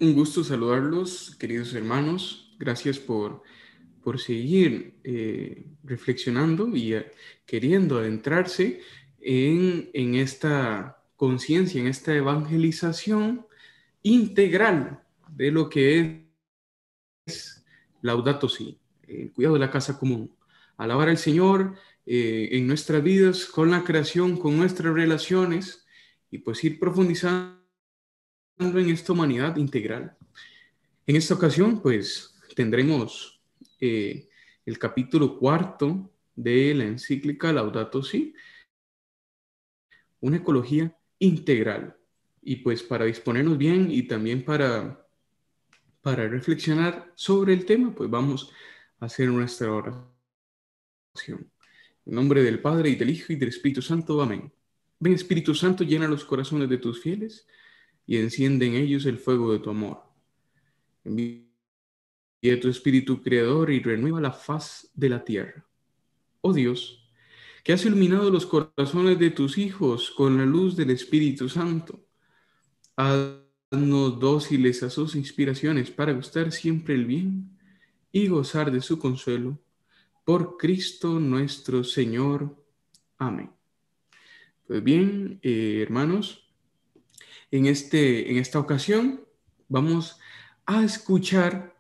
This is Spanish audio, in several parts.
Un gusto saludarlos, queridos hermanos. Gracias por seguir reflexionando y queriendo adentrarse en esta conciencia, en esta evangelización integral de lo que es Laudato Si, el cuidado de la casa común. Alabar al Señor en nuestras vidas, con la creación, con nuestras relaciones, y pues ir profundizando en esta humanidad integral. En esta ocasión, pues, tendremos el capítulo 4 de la encíclica Laudato Si, una ecología integral. Y pues para disponernos bien y también para reflexionar sobre el tema, pues vamos a hacer nuestra oración. En nombre del Padre, y del Hijo, y del Espíritu Santo. Amén. Ven, Espíritu Santo, llena los corazones de tus fieles y enciende en ellos el fuego de tu amor. Envía tu Espíritu Creador y renueva la faz de la tierra. Oh Dios, que has iluminado los corazones de tus hijos con la luz del Espíritu Santo, haznos dóciles a sus inspiraciones para gustar siempre el bien y gozar de su consuelo. Por Cristo nuestro Señor. Amén. Pues bien, hermanos, en esta ocasión vamos a escuchar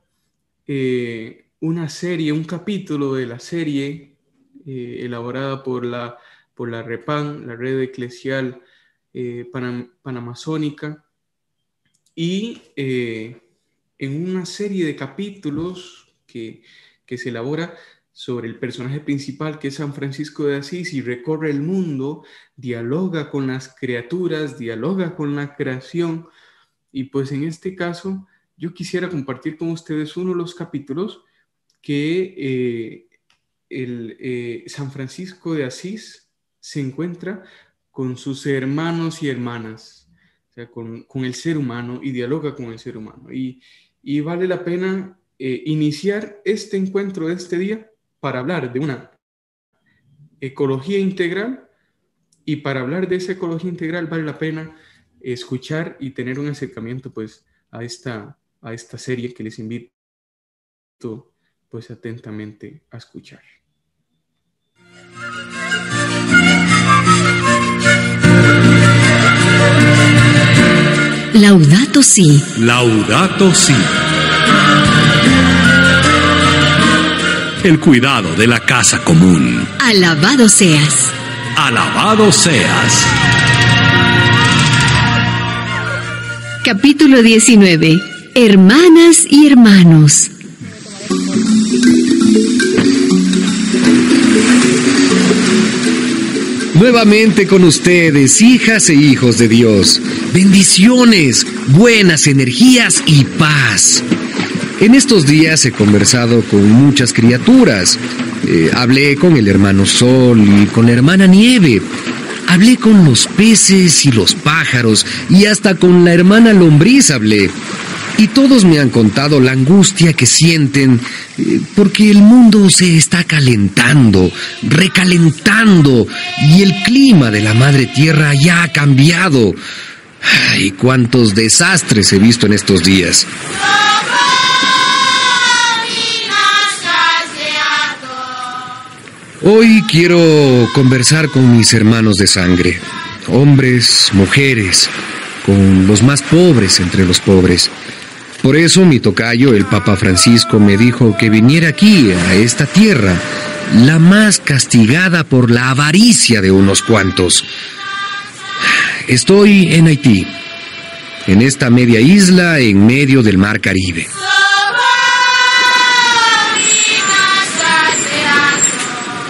una serie, un capítulo de la serie elaborada por la REPAN, la Red Eclesial Panamazónica, y en una serie de capítulos que se elabora sobre el personaje principal, que es San Francisco de Asís, y recorre el mundo, dialoga con las criaturas, dialoga con la creación. Y pues en este caso yo quisiera compartir con ustedes uno de los capítulos que San Francisco de Asís se encuentra con sus hermanos y hermanas, o sea, con el ser humano, y dialoga con el ser humano. Y vale la pena iniciar este encuentro de este día para hablar de una ecología integral, y para hablar de esa ecología integral vale la pena escuchar y tener un acercamiento pues a esta serie que les invito pues atentamente a escuchar. Laudato Si. Laudato Si. El cuidado de la casa común. Alabado seas. Alabado seas. Capítulo 19. Hermanas y hermanos. Nuevamente con ustedes, hijas e hijos de Dios. Bendiciones, buenas energías y paz. En estos días he conversado con muchas criaturas. Hablé con el hermano Sol y con la hermana Nieve. Hablé con los peces y los pájaros, y hasta con la hermana Lombriz hablé. Y todos me han contado la angustia que sienten porque el mundo se está calentando, recalentando, y el clima de la madre tierra ya ha cambiado. ¡Ay, cuántos desastres he visto en estos días! Hoy quiero conversar con mis hermanos de sangre, hombres, mujeres, con los más pobres entre los pobres. Por eso mi tocayo, el Papa Francisco, me dijo que viniera aquí, a esta tierra, la más castigada por la avaricia de unos cuantos. Estoy en Haití, en esta media isla en medio del mar Caribe.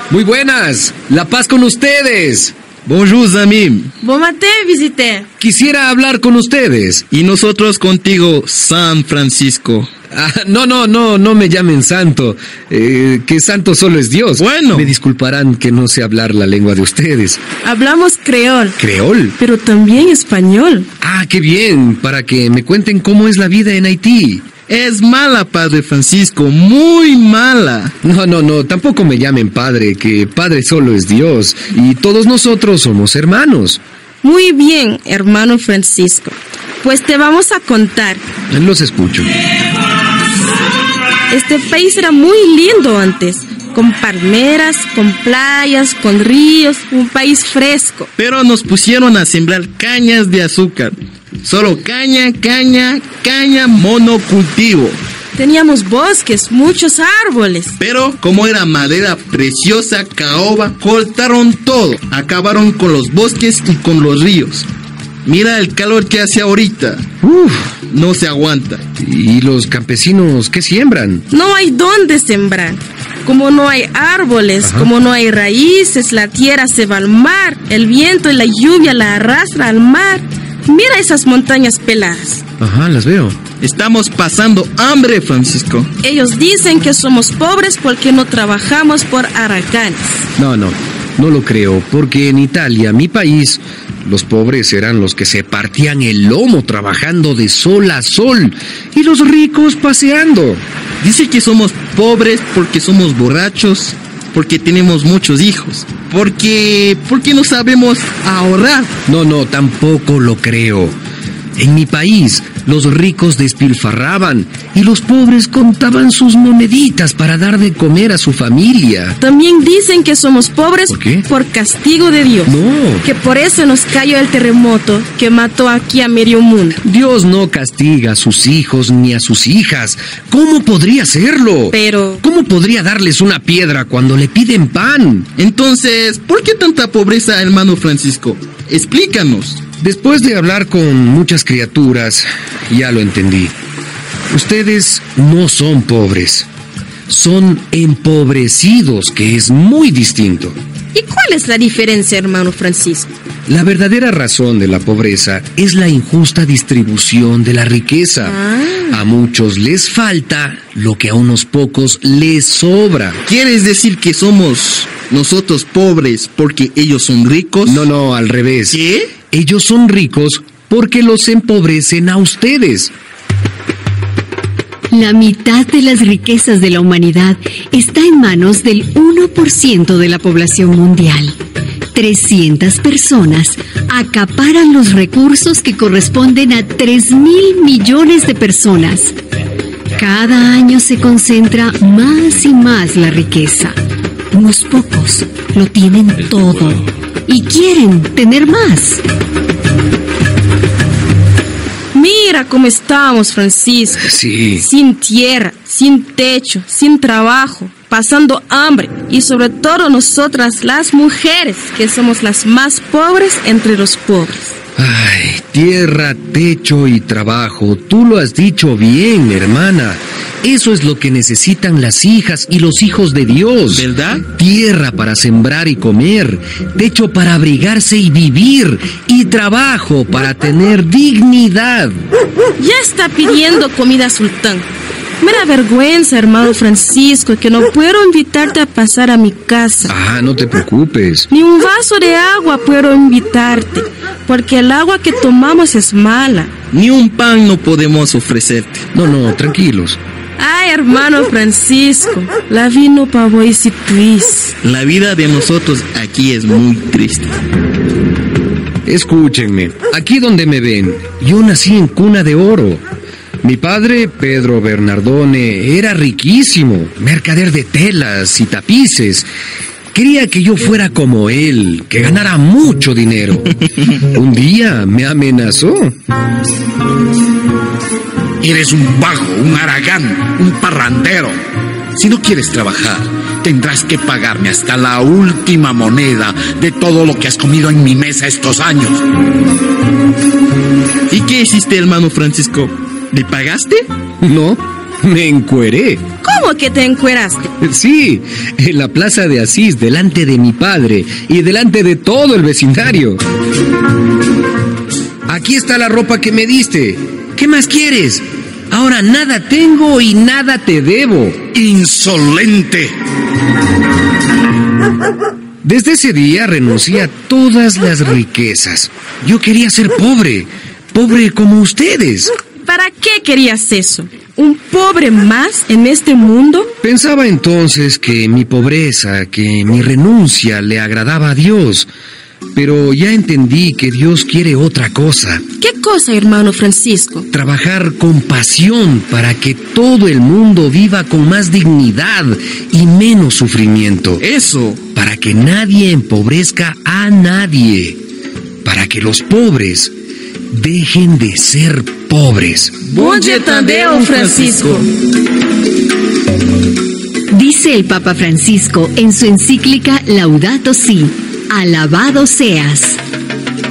Muy buenas, la paz con ustedes. Bonjour, amis. Bon matin, visité. Quisiera hablar con ustedes. Y nosotros contigo, San Francisco. No me llamen santo, que santo solo es Dios. Bueno. Me disculparán que no sé hablar la lengua de ustedes. Hablamos creol. ¿Creol? Pero también español. Ah, qué bien, para que me cuenten cómo es la vida en Haití. Es mala, Padre Francisco, muy mala. No, tampoco me llamen padre, que padre solo es Dios, y todos nosotros somos hermanos. Muy bien, hermano Francisco. Pues te vamos a contar. Los escucho. Este país era muy lindo antes, con palmeras, con playas, con ríos, un país fresco. Pero nos pusieron a sembrar cañas de azúcar. Solo caña, monocultivo. Teníamos bosques, muchos árboles. Pero como era madera preciosa, caoba, cortaron todo. Acabaron con los bosques y con los ríos. Mira el calor que hace ahorita. No se aguanta. ¿Y los campesinos qué siembran? No hay dónde sembrar. Como no hay árboles, como no hay raíces, la tierra se va al mar. El viento y la lluvia la arrastra al mar. Mira esas montañas peladas. Ajá, las veo. Estamos pasando hambre, Francisco. Ellos dicen que somos pobres porque no trabajamos por haracanes. No lo creo, porque en Italia, mi país, los pobres eran los que se partían el lomo trabajando de sol a sol y los ricos paseando. Dice que somos pobres porque somos borrachos, porque tenemos muchos hijos, porque no sabemos ahorrar. No, tampoco lo creo. En mi país, los ricos despilfarraban y los pobres contaban sus moneditas para dar de comer a su familia. También dicen que somos pobres ¿Por qué? por castigo de Dios. No. Que por eso nos cayó el terremoto que mató aquí a medio mundo. Dios no castiga a sus hijos ni a sus hijas. ¿Cómo podría hacerlo? Pero... ¿Cómo podría darles una piedra cuando le piden pan? Entonces, ¿por qué tanta pobreza, hermano Francisco? Explícanos. Después de hablar con muchas criaturas, ya lo entendí. Ustedes no son pobres, son empobrecidos, que es muy distinto. ¿Y cuál es la diferencia, hermano Francisco? La verdadera razón de la pobreza es la injusta distribución de la riqueza. A muchos les falta lo que a unos pocos les sobra. ¿Quieres decir que somos nosotros pobres porque ellos son ricos? No, al revés. ¿Qué? Ellos son ricos porque los empobrecen a ustedes. La mitad de las riquezas de la humanidad está en manos del 1% de la población mundial. 300 personas acaparan los recursos que corresponden a 3.000 millones de personas. Cada año se concentra más y más la riqueza. Unos pocos lo tienen todo y quieren tener más. Mira cómo estamos, Francisco. Sí. Sin tierra, sin techo, sin trabajo, pasando hambre. Y sobre todo nosotras las mujeres, que somos las más pobres entre los pobres. Ay, tierra, techo y trabajo. Tú lo has dicho bien, hermana. Eso es lo que necesitan las hijas y los hijos de Dios. ¿Verdad? Tierra para sembrar y comer, techo para abrigarse y vivir, y trabajo para tener dignidad. Ya está pidiendo comida, Sultán. Me da vergüenza, hermano Francisco, que no puedo invitarte a pasar a mi casa. Ah, no te preocupes. Ni un vaso de agua puedo invitarte, porque el agua que tomamos es mala. Ni un pan no podemos ofrecerte. No, tranquilos. Ay, hermano Francisco, la vida no pavó y si tuis. La vida de nosotros aquí es muy triste. Escúchenme, aquí donde me ven, yo nací en cuna de oro. Mi padre, Pedro Bernardone, era riquísimo, mercader de telas y tapices. Quería que yo fuera como él, que ganara mucho dinero. Un día me amenazó. Eres un vago, un haragán, un parrandero. Si no quieres trabajar, tendrás que pagarme hasta la última moneda de todo lo que has comido en mi mesa estos años. ¿Y qué hiciste, hermano Francisco? ¿Le pagaste? No, me encueré. ¿Cómo que te encueraste? Sí, en la plaza de Asís, delante de mi padre y delante de todo el vecindario. Aquí está la ropa que me diste. ¿Qué más quieres? Ahora nada tengo y nada te debo. ¡Insolente! Desde ese día renuncié a todas las riquezas. Yo quería ser pobre, pobre como ustedes. ¿Para qué querías eso? ¿Un pobre más en este mundo? Pensaba entonces que mi pobreza, que mi renuncia le agradaba a Dios. pero ya entendí que Dios quiere otra cosa. ¿Qué cosa, hermano Francisco? Trabajar con pasión para que todo el mundo viva con más dignidad y menos sufrimiento. Eso. Para que nadie empobrezca a nadie. Para que los pobres dejen de ser pobres. Bom dia, Tadeu, Francisco. Dice el Papa Francisco en su encíclica Laudato Si, alabado seas.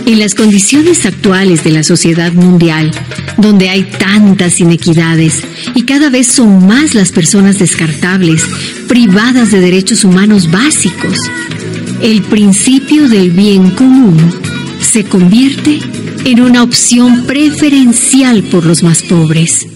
En las condiciones actuales de la sociedad mundial, donde hay tantas inequidades y cada vez son más las personas descartables, privadas de derechos humanos básicos, el principio del bien común se convierte en una opción preferencial por los más pobres.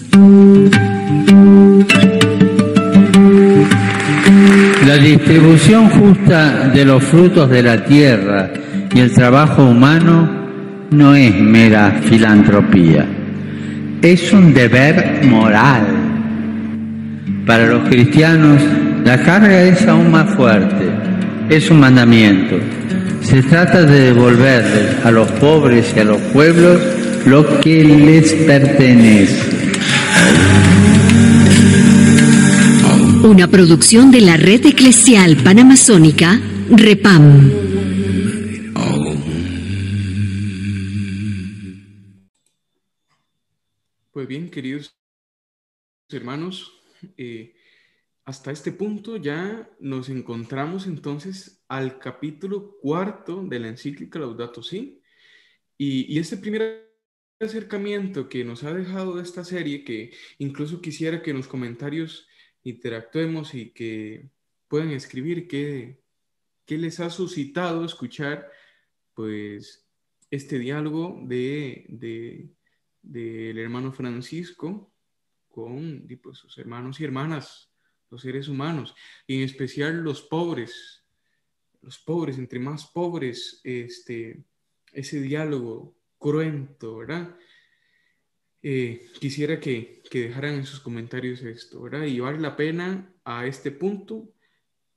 La distribución justa de los frutos de la tierra y el trabajo humano no es mera filantropía, es un deber moral. Para los cristianos, la carga es aún más fuerte, es un mandamiento. Se trata de devolverles a los pobres y a los pueblos lo que les pertenece. Una producción de la Red Eclesial Panamazónica, REPAM. Pues bien, queridos hermanos, hasta este punto ya nos encontramos entonces al capítulo 4 de la encíclica Laudato Si, y este primer acercamiento que nos ha dejado de esta serie, que incluso quisiera que en los comentarios interactuemos y que puedan escribir qué les ha suscitado escuchar pues este diálogo del hermano Francisco con pues, sus hermanos y hermanas, los seres humanos, y en especial los pobres, entre más pobres, ese diálogo cruento, ¿verdad? Quisiera que dejaran en sus comentarios esto, ¿verdad? Y vale la pena a este punto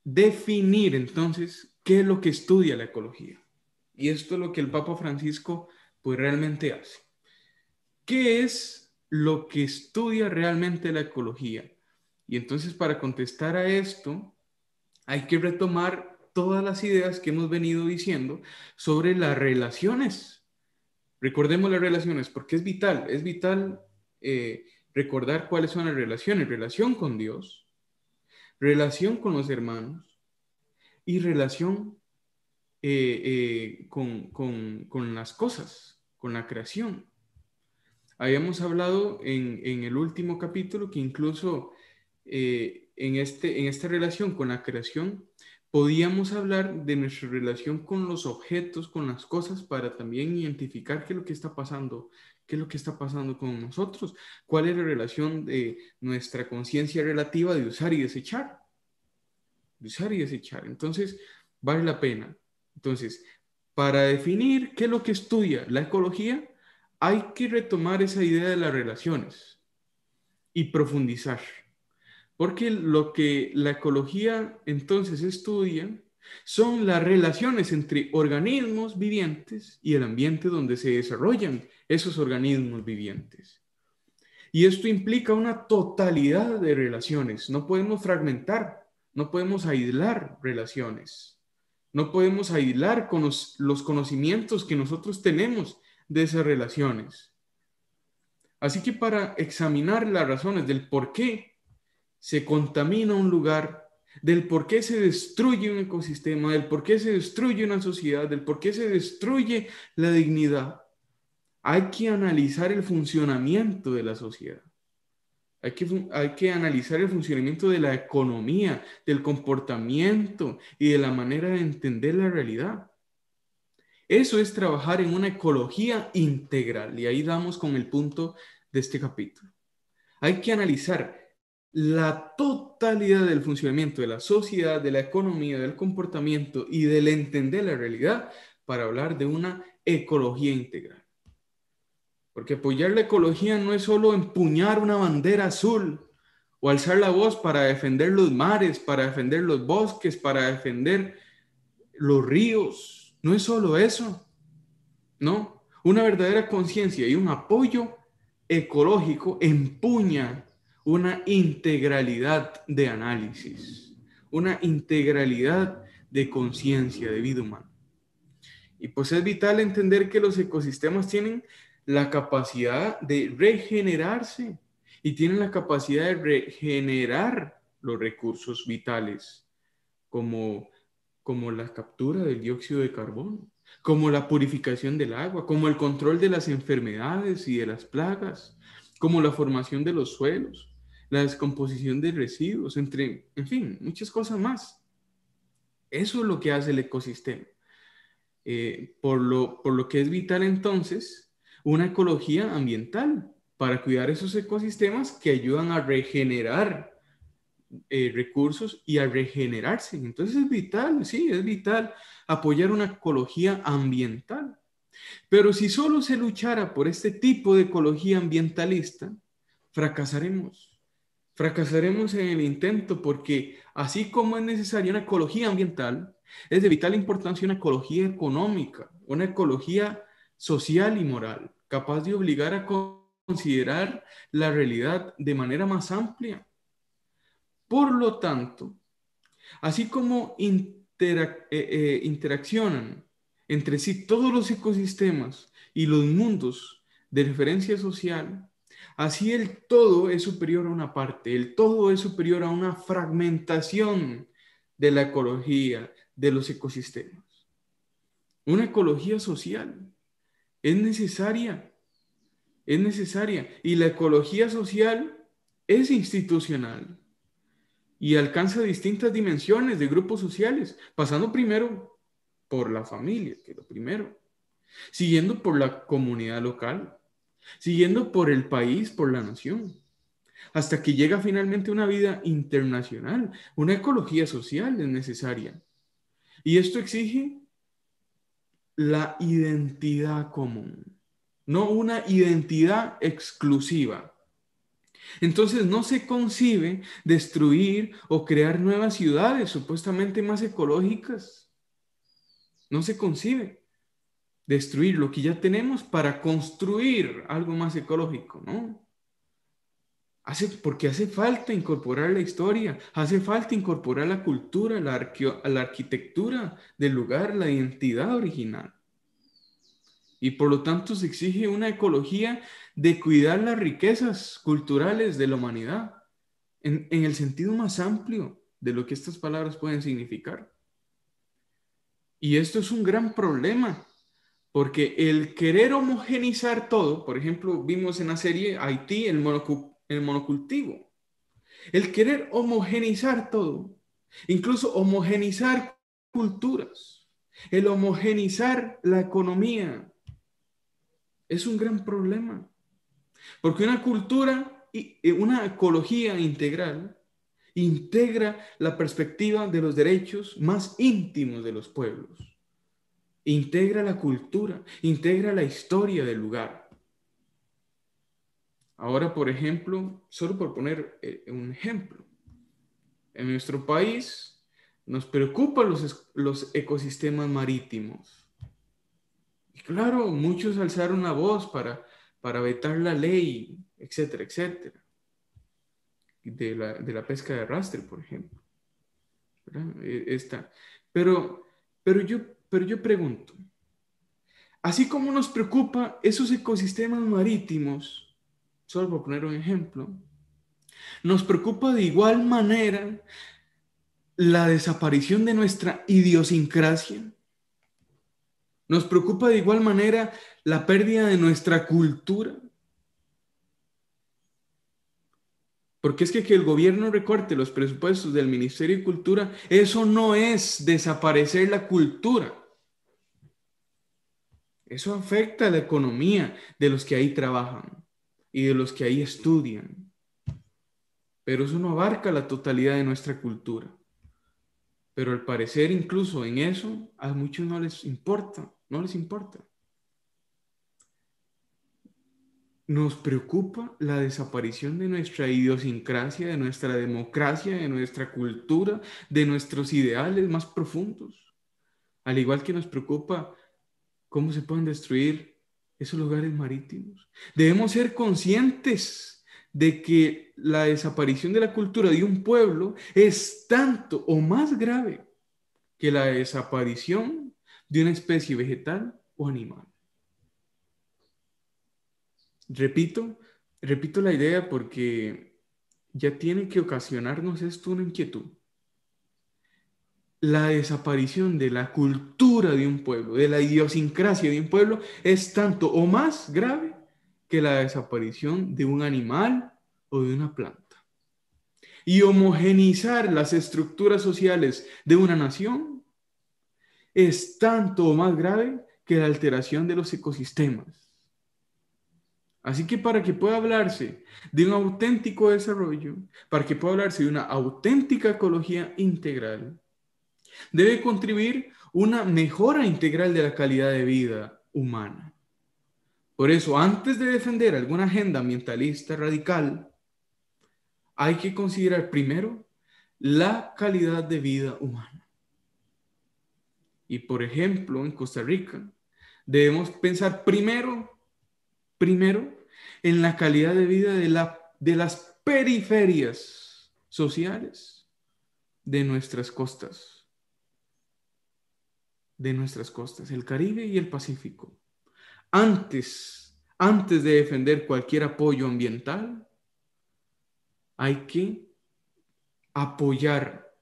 definir entonces qué es lo que estudia la ecología. Y esto es lo que el Papa Francisco pues realmente hace. ¿Qué es lo que estudia realmente la ecología? Y entonces para contestar a esto hay que retomar todas las ideas que hemos venido diciendo sobre las relaciones. Recordemos las relaciones porque es vital recordar cuáles son las relaciones. Relación con Dios, relación con los hermanos y relación con las cosas, con la creación. Habíamos hablado en el último capítulo que incluso en esta relación con la creación podíamos hablar de nuestra relación con los objetos, con las cosas, para también identificar qué es lo que está pasando, con nosotros, cuál es la relación de nuestra conciencia relativa de usar y desechar. Entonces, vale la pena. Entonces, para definir qué es lo que estudia la ecología, hay que retomar esa idea de las relaciones y profundizar. Porque lo que la ecología entonces estudia son las relaciones entre organismos vivientes y el ambiente donde se desarrollan esos organismos vivientes. Y esto implica una totalidad de relaciones. No podemos fragmentar, no podemos aislar relaciones. No podemos aislar con los conocimientos que nosotros tenemos de esas relaciones. Así que para examinar las razones del por qué se contamina un lugar, del por qué se destruye un ecosistema, del por qué se destruye una sociedad, del por qué se destruye la dignidad, hay que analizar el funcionamiento de la sociedad. Hay que analizar el funcionamiento de la economía, del comportamiento y de la manera de entender la realidad. Eso es trabajar en una ecología integral, y ahí damos con el punto de este capítulo. Hay que analizar la totalidad del funcionamiento de la sociedad, de la economía, del comportamiento y del entender la realidad para hablar de una ecología integral. Porque apoyar la ecología no es solo empuñar una bandera azul o alzar la voz para defender los mares, para defender los bosques, para defender los ríos. No es solo eso, no. Una verdadera conciencia y un apoyo ecológico empuña una integralidad de análisis, una integralidad de conciencia de vida humana. Y pues es vital entender que los ecosistemas tienen la capacidad de regenerarse y tienen la capacidad de regenerar los recursos vitales, como, como la captura del dióxido de carbono, como la purificación del agua, como el control de las enfermedades y de las plagas, como la formación de los suelos, la descomposición de residuos, en fin, muchas cosas más. Eso es lo que hace el ecosistema. Por lo que es vital entonces una ecología ambiental para cuidar esos ecosistemas que ayudan a regenerar recursos y a regenerarse. Entonces es vital, sí, es vital apoyar una ecología ambiental. Pero si solo se luchara por este tipo de ecología ambientalista, fracasaremos. Fracasaremos en el intento porque así como es necesaria una ecología ambiental, es de vital importancia una ecología económica, una ecología social y moral, capaz de obligar a considerar la realidad de manera más amplia. Por lo tanto, así como interaccionan entre sí todos los ecosistemas y los mundos de referencia social, así el todo es superior a una parte, el todo es superior a una fragmentación de la ecología, de los ecosistemas. Una ecología social es necesaria, y la ecología social es institucional y alcanza distintas dimensiones de grupos sociales, pasando primero por la familia, que es lo primero, siguiendo por la comunidad local, siguiendo por el país, por la nación, hasta que llega finalmente una vida internacional. Una ecología social es necesaria. Y esto exige la identidad común, no una identidad exclusiva. Entonces no se concibe destruir o crear nuevas ciudades supuestamente más ecológicas. No se concibe destruir lo que ya tenemos para construir algo más ecológico, ¿no? Porque hace falta incorporar la historia, hace falta incorporar la cultura, la arquitectura del lugar, la identidad original. Y por lo tanto se exige una ecología de cuidar las riquezas culturales de la humanidad, en el sentido más amplio de lo que estas palabras pueden significar. Y esto es un gran problema, porque el querer homogenizar todo, por ejemplo, vimos en la serie Haití el monocultivo, el querer homogenizar todo, incluso homogenizar culturas, el homogenizar la economía, es un gran problema, porque una cultura y una ecología integral integra la perspectiva de los derechos más íntimos de los pueblos, integra la cultura, integra la historia del lugar. Ahora, por ejemplo, solo por poner un ejemplo, en nuestro país nos preocupan los ecosistemas marítimos. Y claro, muchos alzaron la voz para vetar la ley, etcétera, etcétera, de la pesca de arrastre, por ejemplo. Pero yo pregunto, así como nos preocupa esos ecosistemas marítimos, solo por poner un ejemplo, nos preocupa de igual manera la desaparición de nuestra idiosincrasia. Nos preocupa de igual manera la pérdida de nuestra cultura. Porque es que el gobierno recorte los presupuestos del Ministerio de Cultura, eso no es desaparecer la cultura. Eso afecta a la economía de los que ahí trabajan y de los que ahí estudian. Pero eso no abarca la totalidad de nuestra cultura. Pero al parecer incluso en eso a muchos no les importa, no les importa. Nos preocupa la desaparición de nuestra idiosincrasia, de nuestra democracia, de nuestra cultura, de nuestros ideales más profundos. al igual que nos preocupa cómo se pueden destruir esos lugares marítimos. Debemos ser conscientes de que la desaparición de la cultura de un pueblo es tanto o más grave que la desaparición de una especie vegetal o animal. Repito la idea porque ya tiene que ocasionarnos esto una inquietud. La desaparición de la cultura de un pueblo, de la idiosincrasia de un pueblo, es tanto o más grave que la desaparición de un animal o de una planta. Y homogeneizar las estructuras sociales de una nación es tanto o más grave que la alteración de los ecosistemas. Así que para que pueda hablarse de un auténtico desarrollo, para que pueda hablarse de una auténtica ecología integral, debe contribuir una mejora integral de la calidad de vida humana. Por eso, antes de defender alguna agenda ambientalista radical, hay que considerar primero la calidad de vida humana. Y por ejemplo, en Costa Rica, debemos pensar primero en la calidad de vida de las periferias sociales de nuestras costas, el Caribe y el Pacífico. Antes de defender cualquier apoyo ambiental, hay que apoyar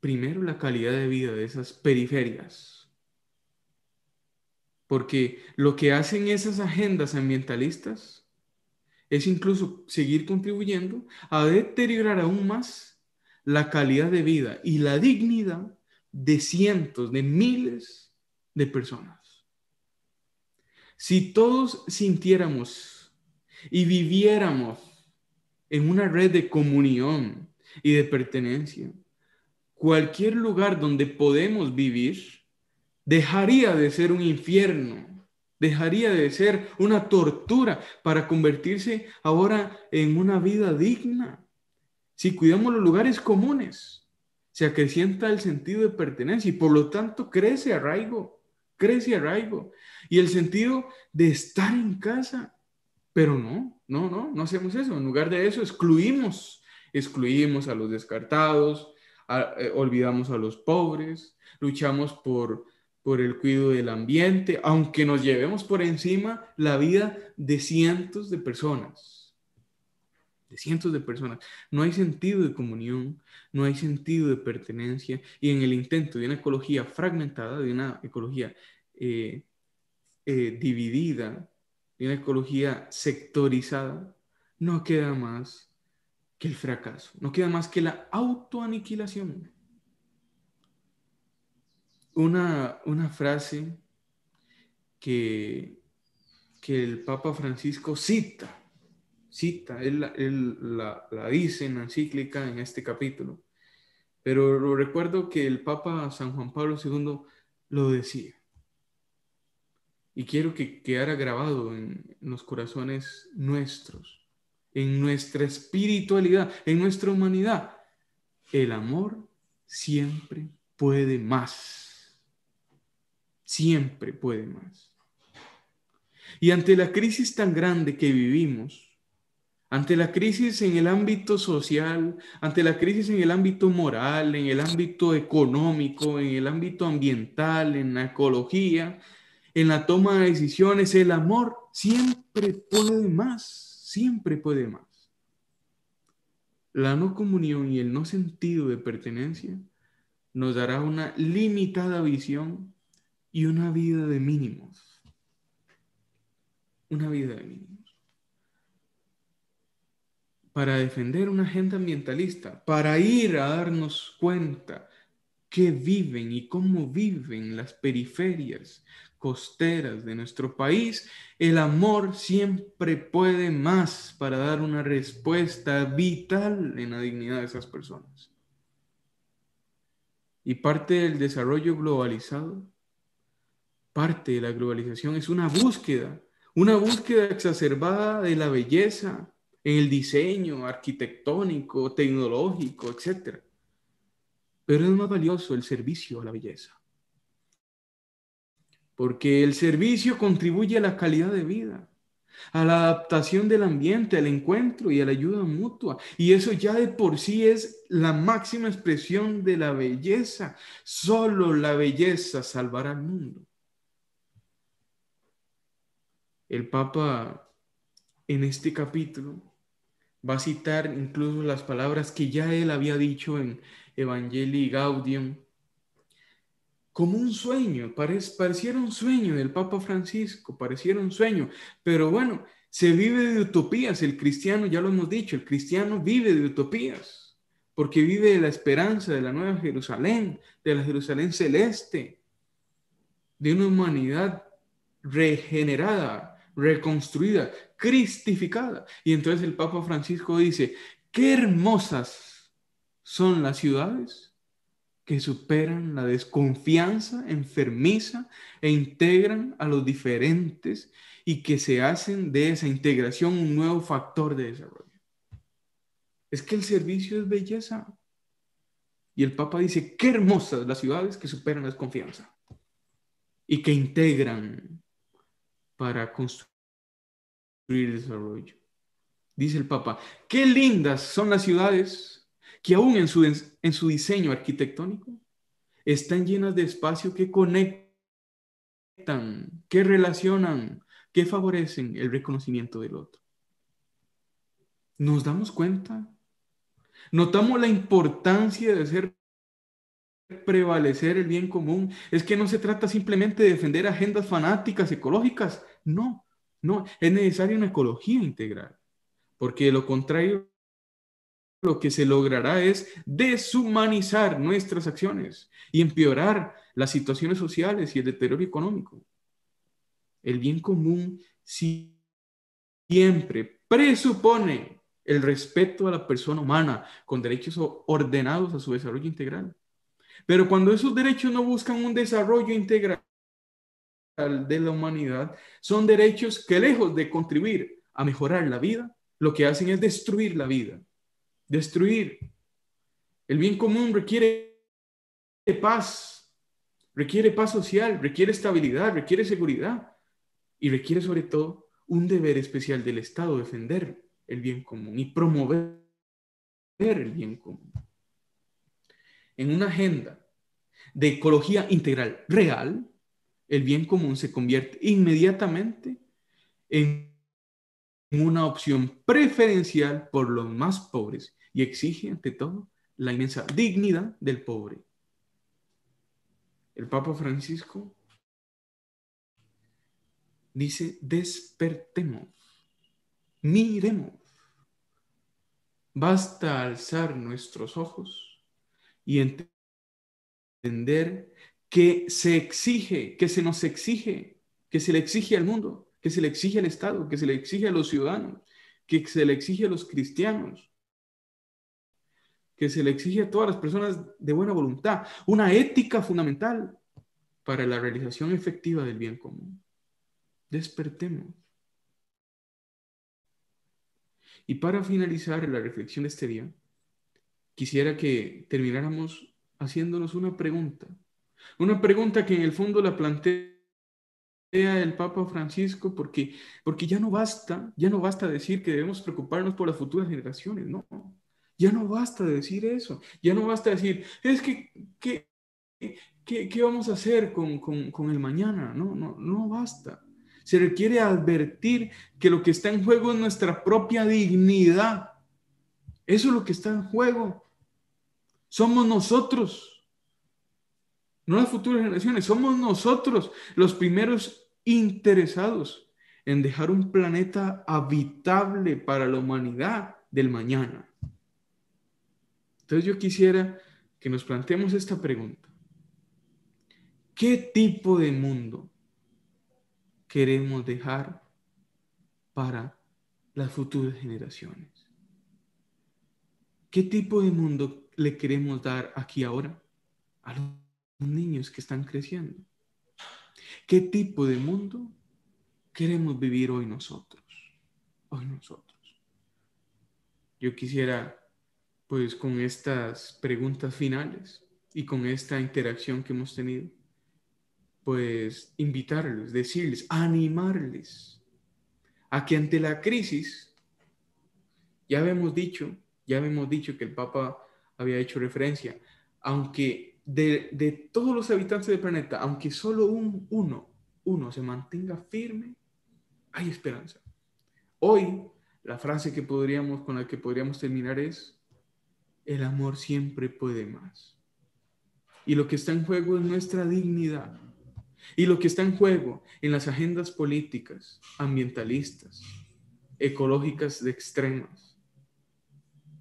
primero la calidad de vida de esas periferias. Porque lo que hacen esas agendas ambientalistas es incluso seguir contribuyendo a deteriorar aún más la calidad de vida y la dignidad de cientos, de miles de personas. Si todos sintiéramos y viviéramos en una red de comunión y de pertenencia, cualquier lugar donde podemos vivir dejaría de ser un infierno, dejaría de ser una tortura para convertirse ahora en una vida digna. Si cuidamos los lugares comunes, se acrecienta el sentido de pertenencia y por lo tanto crece arraigo. Y el sentido de estar en casa. Pero no hacemos eso. En lugar de eso, excluimos a los descartados, olvidamos a los pobres, luchamos por el cuidado del ambiente, aunque nos llevemos por encima la vida de cientos de personas. No hay sentido de comunión, no hay sentido de pertenencia, y en el intento de una ecología fragmentada, de una ecología dividida, de una ecología sectorizada, no queda más que el fracaso, no queda más que la autoaniquilación. Una frase que el Papa Francisco cita, él la dice en la encíclica en este capítulo, pero lo recuerdo que el Papa San Juan Pablo II lo decía. Y quiero que quedara grabado en los corazones nuestros, en nuestra espiritualidad, en nuestra humanidad. El amor siempre puede más. Siempre puede más. Y ante la crisis tan grande que vivimos, ante la crisis en el ámbito social, ante la crisis en el ámbito moral, en el ámbito económico, en el ámbito ambiental, en la ecología, en la toma de decisiones, el amor siempre puede más, siempre puede más. La no comunión y el no sentido de pertenencia nos dará una limitada visión y una vida de mínimos. Una vida de mínimos. Para defender una agenda ambientalista, para ir a darnos cuenta qué viven y cómo viven las periferias costeras de nuestro país, el amor siempre puede más para dar una respuesta vital en la dignidad de esas personas. Y parte del desarrollo globalizado, parte de la globalización es una búsqueda exacerbada de la belleza en el diseño arquitectónico, tecnológico, etc. Pero es más valioso el servicio a la belleza. porque el servicio contribuye a la calidad de vida, a la adaptación del ambiente, al encuentro y a la ayuda mutua. Y eso ya de por sí es la máxima expresión de la belleza. Solo la belleza salvará al mundo. El Papa en este capítulo va a citar incluso las palabras que ya él había dicho en Evangelii Gaudium, como un sueño, pareciera un sueño del Papa Francisco, pareciera un sueño, pero bueno, se vive de utopías, el cristiano, ya lo hemos dicho, el cristiano vive de utopías, porque vive de la esperanza de la nueva Jerusalén, de la Jerusalén celeste, de una humanidad regenerada, reconstruida, cristificada. Y entonces el Papa Francisco dice, qué hermosas son las ciudades que superan la desconfianza enfermiza e integran a los diferentes y que se hacen de esa integración un nuevo factor de desarrollo. Es que el servicio es belleza. Y el Papa dice, qué hermosas las ciudades que superan la desconfianza y que integran para construir desarrollo. Dice el Papa, qué lindas son las ciudades que aún en su diseño arquitectónico están llenas de espacio que conectan, que relacionan, que favorecen el reconocimiento del otro. ¿Nos damos cuenta? ¿Notamos la importancia de hacer prevalecer el bien común? Es que no se trata simplemente de defender agendas fanáticas ecológicas. No, no, es necesaria una ecología integral, porque de lo contrario lo que se logrará es deshumanizar nuestras acciones y empeorar las situaciones sociales y el deterioro económico. El bien común siempre presupone el respeto a la persona humana con derechos ordenados a su desarrollo integral. Pero cuando esos derechos no buscan un desarrollo integral de la humanidad, son derechos que lejos de contribuir a mejorar la vida, lo que hacen es destruir la vida. Destruir. El bien común requiere paz social, requiere estabilidad, requiere seguridad y requiere sobre todo un deber especial del Estado, defender el bien común y promover el bien común. En una agenda de ecología integral real, el bien común se convierte inmediatamente en una opción preferencial por los más pobres y exige, ante todo, la inmensa dignidad del pobre. El Papa Francisco dice, despertemos, miremos. Basta alzar nuestros ojos y entender que se exige, que se nos exige, que se le exige al mundo, que se le exige al Estado, que se le exige a los ciudadanos, que se le exige a los cristianos, que se le exige a todas las personas de buena voluntad, una ética fundamental para la realización efectiva del bien común. Despertemos. Y para finalizar la reflexión de este día, quisiera que termináramos haciéndonos una pregunta que en el fondo la plantea el Papa Francisco, porque ya no basta decir que debemos preocuparnos por las futuras generaciones, no. Ya no basta decir eso, ya no basta decir, es que ¿qué vamos a hacer con el mañana? No basta. Se requiere advertir que lo que está en juego es nuestra propia dignidad. Eso es lo que está en juego. Somos nosotros, no las futuras generaciones, somos nosotros los primeros interesados en dejar un planeta habitable para la humanidad del mañana. Entonces yo quisiera que nos planteemos esta pregunta. ¿Qué tipo de mundo queremos dejar para las futuras generaciones? ¿Qué tipo de mundo le queremos dar aquí ahora a los niños que están creciendo? ¿Qué tipo de mundo queremos vivir hoy nosotros? Yo quisiera, pues con estas preguntas finales y con esta interacción que hemos tenido, pues invitarles, decirles, animarles a que ante la crisis, ya habíamos dicho que el Papa había hecho referencia, aunque de todos los habitantes del planeta, aunque solo uno se mantenga firme, hay esperanza. Hoy, la frase con la que podríamos terminar es: el amor siempre puede más. Y lo que está en juego es nuestra dignidad. Y lo que está en juego en las agendas políticas, ambientalistas, ecológicas de extremas,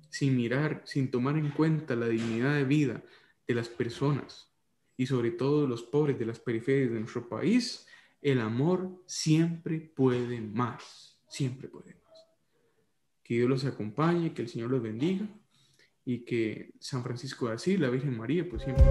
sin tomar en cuenta la dignidad de vida de las personas y sobre todo de los pobres de las periferias de nuestro país, el amor siempre puede más, siempre puede más. Que Dios los acompañe, que el Señor los bendiga y que San Francisco de Asís, la Virgen María, pues siempre.